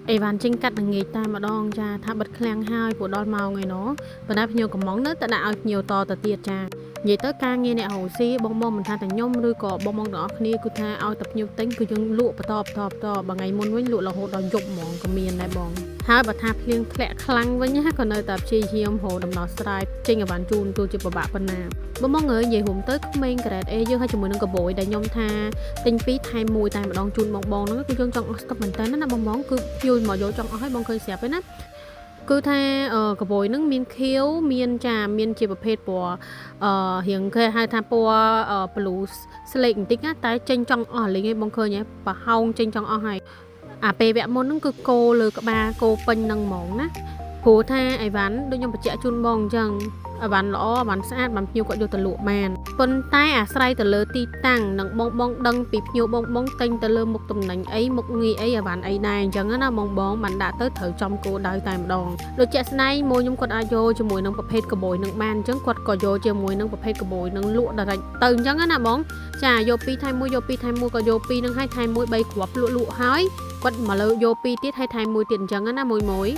អីវ៉ាន់ចេញកាត់នឹងងាយតែម្ដងចាថាបិទឃ្លាំងហើយព្រោះដល់ម៉ោងឯណោះប៉ុន្តែភ្ញៀវកំងនៅតែដាក់ឲ្យភ្ញៀវតទៅទៀតចានិយាយទៅការងារអ្នករកស៊ីបងមិនថាតែខ្ញុំឬក៏បងទាំងអស់គ្នាគឺថាឲ្យតែភ្ញៀវទិញគឺយើងលក់បន្តបើថ្ងៃមុនវិញលក់រហូតដល់យប់ហ្មងក៏មានដែរបងហើយបើថាភ្លៀងធ្លាក់ខ្លាំងវិញណាក៏នៅតែព្យាយាមរកដំណោះស្រាយចេញអីវ៉ាន់ជូនទោះជាពិបាកប៉ុណ្ណាបងអើយនិយាយរួមទៅក្មេងក្រេតអេយើងឲ្យជាមួយនឹងកបួយដែលខ្ញុំថាទិញ2ថែម1តែម្ដងជូនបងហ្នឹងគឺយើងចង់អស់ស្តុកមែនតើណាបងគឺភ្ញៀវមកយកចង់អស់ឲ្យបងឃើញស្រាប់ទេណាគឺថាកបួយនឹងមានខៀវមានមានជាប្រភេទពណ៌រៀងគេហៅថាពណ៌ blue ស្លេកបន្តិចណាតែចេញចង់អស់លេងឯងបងឃើញហ៎ប្រហោងចេញចង់អស់ហើយអាពេលវគ្គមុនហ្នឹងគឺគោលើក្បាលគោពេញនឹងហ្មងណាព្រោះថាអីវ៉ាន់ដូចខ្ញុំបញ្ជាក់ជូនបងអញ្ចឹងអីវ៉ាន់ល្អអីវ៉ាន់ស្អាតបានភ្ញៀវគាត់យកទៅលក់បានប៉ុន្តែអាស្រ័យទៅលើទីតាំងនិងបងដឹងពីភ្ញៀវបងទិញទៅលើមុខតំណែងអីមុខងាយអីអីវ៉ាន់អីដែរអញ្ចឹងណាបងបានដាក់ទៅត្រូវចំគោលដៅតែម្ដងដូចជាក់ស្ដែងមួយខ្ញុំគាត់អាចយកជាមួយនឹងប្រភេទកបួយនឹងបានអញ្ចឹងគាត់ក៏យកជាមួយនឹងប្រភេទកបួយនឹងលក់ direct ទៅអញ្ចឹងណាបងចាយក2ថែម1យក2ថែម1ក៏យក2នឹងឲ្យថែម1 3គ្រាប់លក់ហើយគាត់មកលើយក2ទៀតឲ្យថែម1ទៀតអញ្ចឹងណាមួយ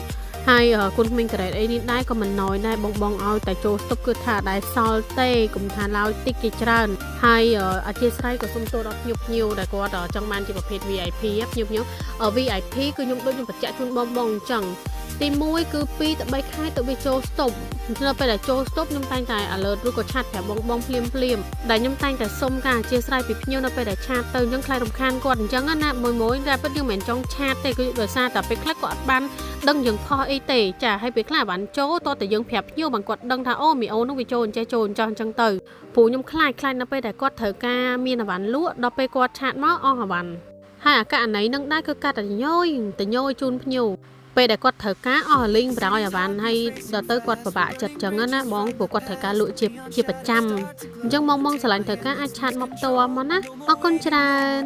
ហើយគុណក្មេងក្រេតអីនេះដែរក៏មិនណយដែរបងឲ្យតែចូលស្តុកគឺថាដែរសល់ទេកុំថាឡើយតិចគេច្រើនហើយអធិស្ឋានក៏សូមទោសដល់ភ្ញៀវដែលគាត់ចង់បានជាប្រភេទ VIP ភ្ញៀវVIP គឺខ្ញុំដូចខ្ញុំបញ្ជាក់ជូនបងអញ្ចឹងទី1គឺ2ទៅ3ខែទៅវាចូលស្តុបនៅពេលដែលចូលស្តុបខ្ញុំតែងតែ alert ឬក៏ឆាតប្រាប់បងភ្លាមដែលខ្ញុំតែងតែសុំការអធិស្ឋានពីភ្ញៀវនៅពេលដែលឆាតទៅអញ្ចឹងខ្លាចរំខានគាត់អញ្ចឹងណាមួយតែពិតយើងមិនមែនចង់ឆាតទេគឺដោយសារតែពេលខ្លះគាត់អត់បានដឹងយើងខុសអីទេចាហើយពេលខ្លះបានចូលតតែយើងប្រាប់ភ្ញៀវបានគាត់ដឹងថាអូមីអូនោះវាចូលអញ្ចេះចូលអញ្ចឹងទៅព្រោះខ្ញុំខ្លាចនៅពេលដែលគាត់ត្រូវការមានអវ៉ាន់លក់ដល់ពេលគាត់ឆាតមកអស់អវ៉ាន់ហើយអាករណីនឹងដែរគឺកាត់តែញយជូនភ្ញៀវពេលដែលគាត់ត្រូវការអស់លីងប្រោយអវ៉ាន់ហើយដល់ទៅគាត់ពិបាកចិត្តអញ្ចឹងណាបងព្រោះគាត់ត្រូវការលក់ជាប្រចាំអញ្ចឹងបងស្រឡាញ់ត្រូវការអាចឆាតមកផ្ទាល់មកណាអរគុណច្រើន